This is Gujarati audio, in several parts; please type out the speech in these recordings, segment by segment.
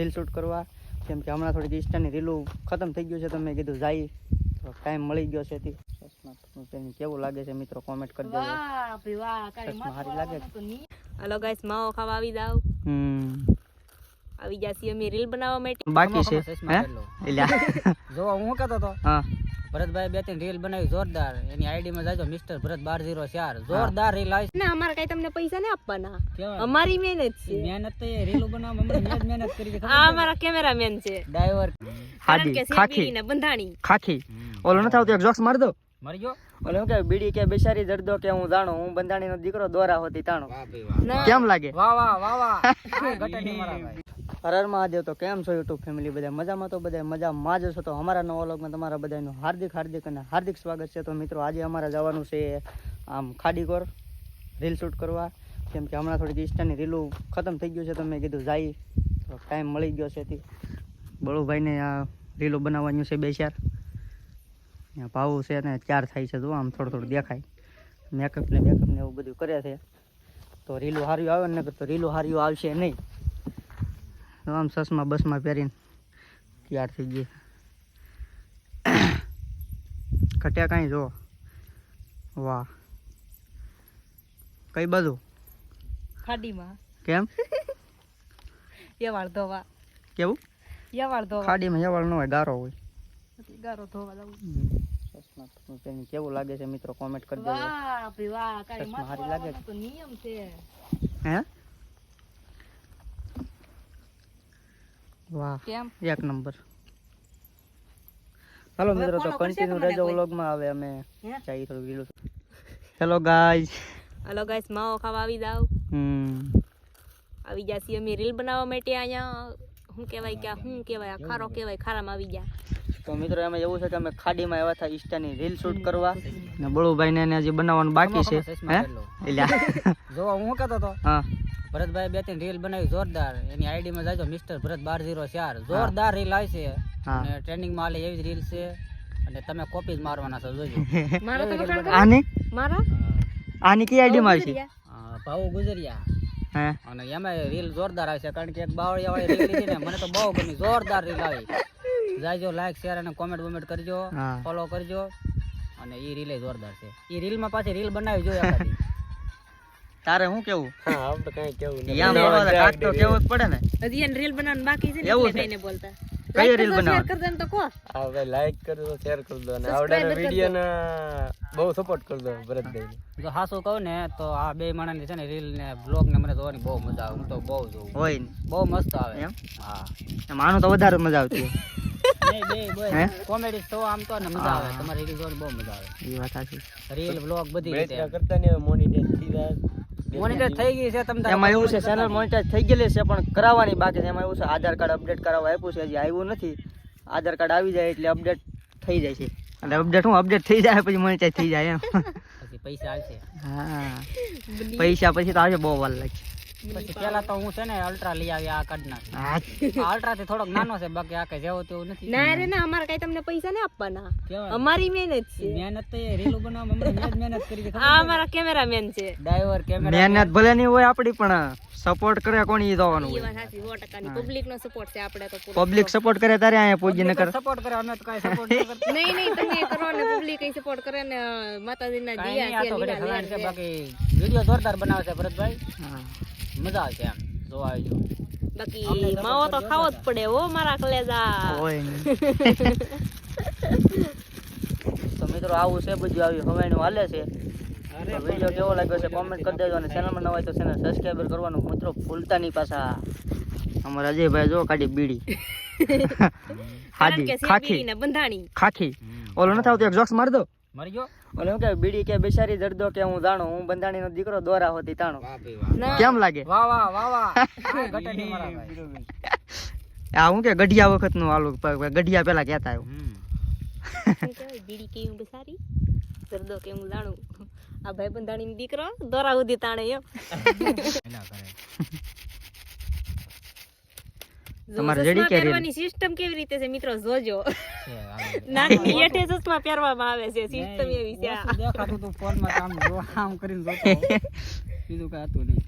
રીલ શૂટ કરવા, કેમ કે હમણાં થોડીક ઇન્સ્ટાની રીલું ખતમ થઈ ગયું છે, તો મેં કીધું જાય તો ટાઈમ મળી ગયો છે. કેવું લાગે છે મિત્રો, કોમેન્ટ કરી દેજો. સારી લાગે છે. હલો ગાઈસ, માવો ખાવા આવી જાવ. આવી જાસી અમે રીલ બનાવવા માટે. બાકી છે જો હું કહેતો તો હા ભરતભાઈ 2-3 રીલ બનાવી જોરદાર. એની આઈડી માં જાજો મિસ્ટર ભરત 1204. જોરદાર રીલ આવી ના, અમારે કઈ તમને પૈસા નહીં આપવાના, અમારી મહેનત છે. મહેનત તો એ રીલો બનાવવા મેં મહેનત કરી છે. આ અમારા કેમેરામેન છે, ડ્રાઈવર હાડી ખાખી ને બંધાણી ખાખી. ઓલો નથી આવતો, એક જોક્સ માર દો. મરી ગયો. ઓલે હું કે બીડી કે બિચારી દર્દો કે હું જાણો, હું બંધાણીનો દીકરો દોરા હોતી તાણો. વાહ ભાઈ વાહ. કેમ લાગે? વાહ વાહ વાહ વાહ. ઘટાડી મારા ભાઈ. હર હર મહાદેવ. તો કેમ છો યુટ્યુબ ફેમિલી? બધા મજામાં? તો બધા મજામાં જ છો. તો અમારા નવા વ્લોગમાં તમારા બધાનું હાર્દિક અને હાર્દિક સ્વાગત છે. તો મિત્રો આજે અમારે જવાનું છે આમ ખાડીકોર રીલ શૂટ કરવા, કેમ કે હમણાં થોડીક ઇન્સ્ટાની રીલું ખતમ થઈ ગયું છે, તો મેં કીધું જાય તો ટાઈમ મળી ગયો છે. બળુભાઈને આ રીલું બનાવવાનું છે 2-4. ભાવું છે ને 4 થાય છે. જો આમ થોડું દેખાય. મેકઅપ ને એવું બધું કરે છે, તો રીલું હાર્યું આવે ને, તો રીલું હાર્યું આવશે નહીં. આમ સસમાં બસમાં પહેરીને તૈયાર થઈ ગઈ. ઘટ્યા કાંઈ જો. વાહ, કઈ બાજુ? ખાડીમાં. કેમ? યવાળ ધોવા. કેવું? યવાળ ધોવા. ખાડીમાં યવાળ ન હોય, ગારો હોય. ગારો ધોવા જવું. કેવું લાગે છે મિત્રો, કોમેન્ટ કરી દેજો. વાહ ભાઈ વાહ, કાઈ સારી લાગે છે. તો નિયમ છે. હે વાહ, કેમ? એક નંબર. હાલો મિત્રો, તો કન્ટિન્યુ રહેજો વ્લોગમાં. હવે અમે ચાઈ થોડું ગીલું. Hello guys. હલો ગાઈસ, માવો ખાવા આવી જાવ. આવી જાસી અમે રીલ બનાવવા માટે. અહીંયા શું કહેવાય ખારો કહેવાય, ખારામાં આવી ગયા. તો મિત્રો એમાં એવું છે કે અમે ખાડીમાં આવ્યા હતા ઇન્સ્ટાની રીલ શૂટ કરવા, ને બળુભાઈને એને હજી બનાવવાનું બાકી છે. હે જો હું કહેતો તો હા ભરતભાઈ 2-3 રીલ બનાવી જોરદાર. એની આઈડી માં જાજો મિસ્ટર ભરત 1204. જોરદાર રીલ આવી છે અને ટ્રેન્ડિંગ માં હાલે એવી રીલ છે, અને તમે કોપી જ મારવાના છો. જોજો મારા તો વખાણ કરો. આની કી આઈડી માં છે? ભાવ ગુજરિયા. હે અને એમાં રીલ જોરદાર આવે છે, કારણ કે એક બાવળિયા વાળી રીલ લીધી ને, મને તો બહુ ગમી. જોરદાર રીલ આવી. જાયજો, લાઈક શેર અને કોમેન્ટ કરજો, ફોલો કરજો. અને એ રીલ જોરદાર છે. એ રીલ માં પાછી રીલ બનાવી જોઈએ આપણી. તારે શું કેવું? હા, આમ તો કઈ કેવું નહીં. યામ બોલો તો કાક તો કેવું જ પડે ને. હજી એને રીલ બનાવવાનું બાકી છે ને, એવું એટલે છે. કઈને બોલતા. કઈ રીલ બનાવવાની? શેર કરી દેન તો કો. હા ભાઈ, લાઈક કરજો, શેર કરજો અને આવડાના વિડિયો ને બહુ સપોર્ટ કરજો ભરતભાઈ. જો હાસુ કહું ને તો આ બે માણસની છે ને રીલ ને બ્લોગ ને મને જોવાની બહુ મજા આવે. હું તો બહુ જોઉં. હોય ને, બહુ મસ્ત આવે એમ. હા, માનું તો વધારે મજા આવતી બે કોમેડી તો આમ તો ને મજા આવે. તમારી રીલ જોવાની બહુ મજા આવે. એ વાત સાચી. રીલ બ્લોગ બધી રીતે કરતા ને મોનેટાઈઝ થઈ ગઈ છે. તમને એમાં એવું છે, ચેનલ મોનેટાઈઝ થઈ ગયેલી છે, પણ કરાવવાની બાકી છે. એમાં એવું છે, આધાર કાર્ડ અપડેટ કરાવવા આપ્યું છે, હજી આવ્યું નથી. આધાર કાર્ડ આવી જાય એટલે અપડેટ થઈ જાય છે. એટલે અપડેટ થઈ જાય પછી મોનેટાઈઝ થઈ જાય એમ. પછી પૈસા આવશે. હા, પૈસા પછી તો આવશે, બહુ વાર લાગશે. પછી પેલા તો હું છે ને અલ્ટ્રા લઈ આવી. આ કાર્ડ ના અલ્ટ્રા થી થોડોક નાનો છે, બાકી આ કઈ જેવો તેવું નથી. ના રે ના, અમારે કઈ તમને પૈસા નહીં આપવાના, અમારી મહેનત છે. મહેનત તો એ રીલો બનાવવા મેં મહેનત કરી છે. આ અમારા કેમેરામેન છે, ડ્રાઈવર કેમેરા. મહેનત ભલે નહીં હોય આપડી, પણ સપોર્ટ કરે કોણ ઈ જોવાનું ઈ હોય. વાત સાચી. 100% ની પબ્લિક નો સપોર્ટ છે. આપણે તો પબ્લિક સપોર્ટ કરે તારે અહીંયા પૂજી ન કરે. સપોર્ટ કરે, અમે તો કઈ સપોર્ટ ન કરતા. નહીં તમે કરો ને, પબ્લિક કઈ સપોર્ટ કરે ને. માતાજીના દિયા છે, લીલા છે. બાકી વિડિયો જોરદાર બનાવે છે ભરતભાઈ. મજા આવે છે એમ જોવા આવજો. બાકી માવો તો ખાવો જ પડે હો મારા કલેજા. હોય ને. તો મિત્રો આવું છે બધું, આવી હવાઈનું હાલે છે. વિડીયો કેવો લાગ્યો છે કોમેન્ટ કરી દેજો, અને ચેનલમાં નવા હોય તો ચેનલ સબસ્ક્રાઇબર કરવાનું મિત્રો ભૂલતા નહીં પાછા. અમારા અજયભાઈ જો કાઢી બીડી. હાડી ખાખી ને બંધાણી ખાખી. ઓલો નથી આવતો, એક જોક્સ માર દો. મરી ગયો. ઓલે હું કે બીડી કે બિચારી દર્દો કે હું જાણો, હું બંધાણીનો દીકરો દોરા હોતી તાણો. વાહ ભાઈ વાહ. કેમ લાગે? વાહ વાહ વાહ વાહ. ઘટાડી મારા ભાઈ. આ હું કે ગઢિયા વખત નું આલુ, ગઢિયા પેલા કહેતા આવ્યો. બીડી કેવું બસારી દર્દો કે હું જાણું, આ ભાઈ બંધાણીનો દીકરો દોરા ઉધી તાણે એમ. તમારે જડી કે પહેરવાની સિસ્ટમ કેવી રીતે છે મિત્રો જોજો. નાની એઠે ચશ્મા પહેરવામાં આવે છે, સિસ્ટમ એવી છે. દેખાતું તું ફોન માં કામ જો આમ કરીને જોતો, બીજું કઈ હતું નહીં.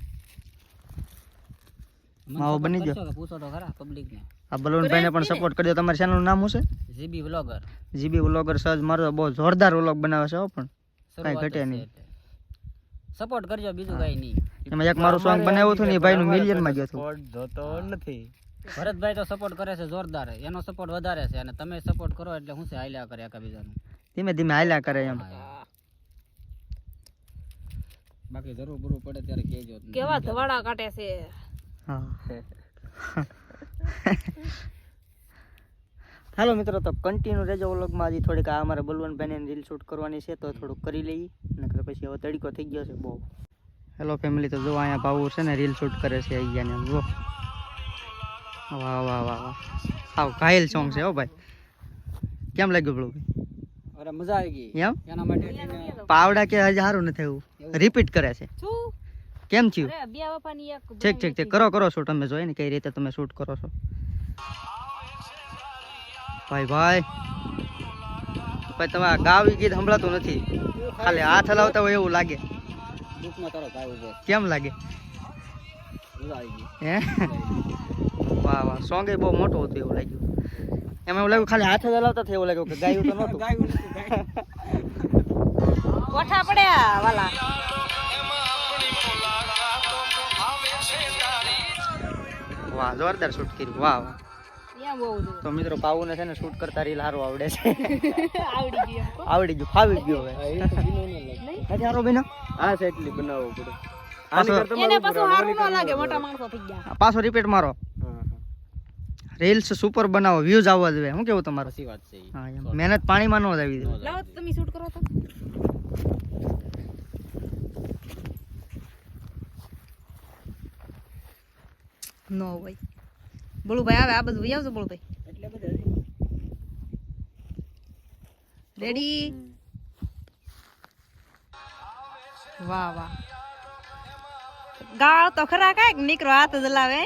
માવો બની ગયો. કરશો કે પૂછો તો ખરા પબ્લિક ને. આ બલવંતભાઈને પણ સપોર્ટ કરજો. તમારી ચેનલનું નામ શું છે? GB vlogger. GB vlogger search મારો તો બહુ જોરદાર વ્લોગ બનાવે છે હો, પણ કાંઈ ઘટે નહીં. સપોર્ટ કરજો, બીજું કઈ નહીં. એમાં એક મારું સોંગ બનાવ્યું હતું ને એ ભાઈનું મિલિયનમાં ગયું હતું. જોતો નથી. ભરતભાઈ તો સપોર્ટ કરે છે જોરદાર, એનો સપોર્ટ વધારે છે અને તમે સપોર્ટ કરો એટલે શું છે હાલ્યા કરે એકબીજાનું. ધીમે ધીમે હાલ્યા કરે એમ. બાકી જરૂર બરૂર પડે ત્યારે કહેજો. કેવા ધવાડા કાઢે છે. હા. હાલો મિત્રો, તો કન્ટિન્યુ રહેજો વ્લોગમાં. હજી થોડીક આ અમારે બલવંતભાઈને રીલ શૂટ કરવાની છે તો થોડુંક કરી લઈએ, નકર પછી હવે તડકો થઈ ગયો છે બહુ. હેલો ફેમિલી, તો જો અહીંયા ભાવ છે ને રીલ શૂટ કરે છે અહીંયા ને. જો વાહ વાહ વાહ વાહ, આવ ઘાયલ સોંગ છે હો ભાઈ. કેમ લાગ્યું પેલું ભાઈ? અરે મજા આવી ગઈ એમ એના માટે. પાવડા કે હજી સારું નથી એવું, રિપીટ કરે છે. શું કેમ થયું? અરે બે બાપાની એક ઠીક ઠીક ઠીક, કરો કરો શૂટ. તમે જોઈએ ને કઈ રીતે તમે શૂટ કરો છો. ભાઈ ભાઈ ભાઈ, તમે આ ગાવી ગીત સંભળાતું નથી, ખાલી હાથ હલાવતા હોય એવું લાગે. દુઃખમાં તરત આવ્યું છે. કેમ લાગે? મજા આવી ગઈ. હે વાહ વાહ, સોંગ એ બહુ મોટું હતું એવું લાગ્યું. એમાં એવું લાગ્યું ખાલી હાથ જ હલાવતા થયું એવું લાગ્યું કે ગાયું તો નહોતું. કોઠા પડ્યા વાલા. વાહ, જોરદાર શૂટ કર્યું. વાહ વાહ. ત્યાં બહુ બધું તો મિત્રો, પાવુને છે ને શૂટ કરતા રીલ સારું આવડે છે. આવડી ગયું. આવડી ગયું, ફાવી ગયું હવે. હજી સારો બન્યો. આ સાઈડલી બનાવવું પડે. પાછો એને પાછું સારું ન લાગે, મોટા માણસો થઈ ગયા. પાછો રિપીટ મારો. રીલ્સ સુપર બનાવો, વ્યૂઝ આવવા જોઈએ. શું કેવું તમારું? સાચી વાત છે ઈ. હા એમ. મહેનત પાણીમાં ન જ આવી જોઈએ. લાવો તો તમે શૂટ કરો તો. નો ભાઈ, બોલુભાઈ આવે આ બધું આવજો. બોલુભાઈ રેડી? વાહ વાહ, ગાળ તો ખરા કાંઈક નીકળો હાથ જ લાવે.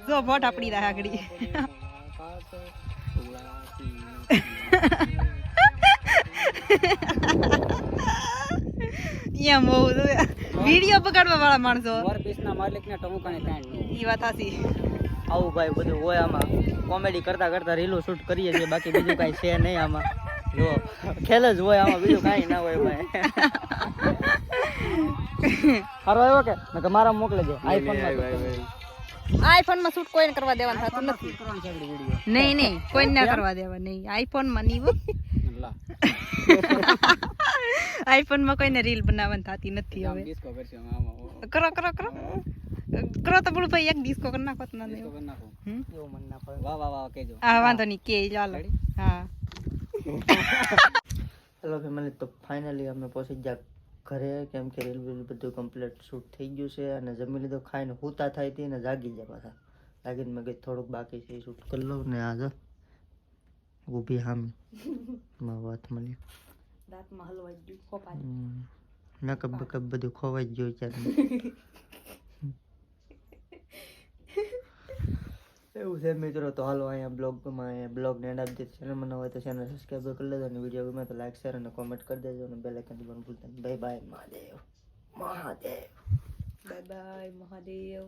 જો ફોટા પડી રહ્યા આગળ. એમ બહુ વિડીયો બગાડવા વાળા માણસો. વરપીસના માલિકને ટમુકાની કાંઈ ન હોય. ઈ વાત સાચી. આવું ભાઈ બધું હોય આમાં. કોમેડી કરતા કરતા રીલો શૂટ કરીએ છીએ, બાકી બીજું કાંઈ છે નહીં આમાં. જો ખેલ જ હોય આમાં, બીજું કાંઈ ના હોય ભાઈ. સારો આવ્યો કે મારા મોકલે દે આઈફોનમાં. આઈફોન માં શૂટ કોઈને કરવા દેવાનું થતું નથી. કરવાની છે આપણી વિડીયો. નહીં નહીં, કોઈને ના કરવા દેવા. નહીં, આઈફોન માં નહીં હો. લા આઈફોન માં કોઈને રીલ બનાવવાની થતી નથી હવે. ડિસ્કો કરશું આમાં. કરો કરો કરો કરો તો બોલું ભાઈ, એક ડિસ્કો કરી નાખો તો ના ડિસ્કો કરી નાખો. એવું મન ના પડે. વાહ વાહ વાહ કહેજો. હા વાંધો નહીં, કે ચાલો. હા હેલો ફેમિલી, તો ફાઇનલી અમે પહોંચી ગયા ઘરે, કેમ કે રીલ બીલ બધું કમ્પ્લીટ શૂટ થઈ ગયું છે અને જમી લીધું. ખાઈને હુતા થાય હતી ને જાગી ગયા પાછા. જાગીને મેં કીધું થોડુંક બાકી છે એ શૂટ કરી લઉં ને. આજે ઊભી હામી મારા વાત મળી. દાંતમાં હલવાઈ ગયું, ખોપાય. મેકઅપ બેકઅપ બધું ખોવાઈ જ ગયું ત્યારે. એવું છે મિત્રો. તો હાલો અહીંયા બ્લોગને એન્ડ આપી દીધું. ચેનલ મને હોય તો ચેનલ સબસ્ક્રાઈબ કરી લેજો અને વિડીયો ગમે તો લાઈક શેર અને કોમેન્ટ કરી દેજો અને બેલ આઇકન દબાવવાનું ભૂલતા નહીં. Bye bye Mahadev. Mahadev. Bye bye Mahadev.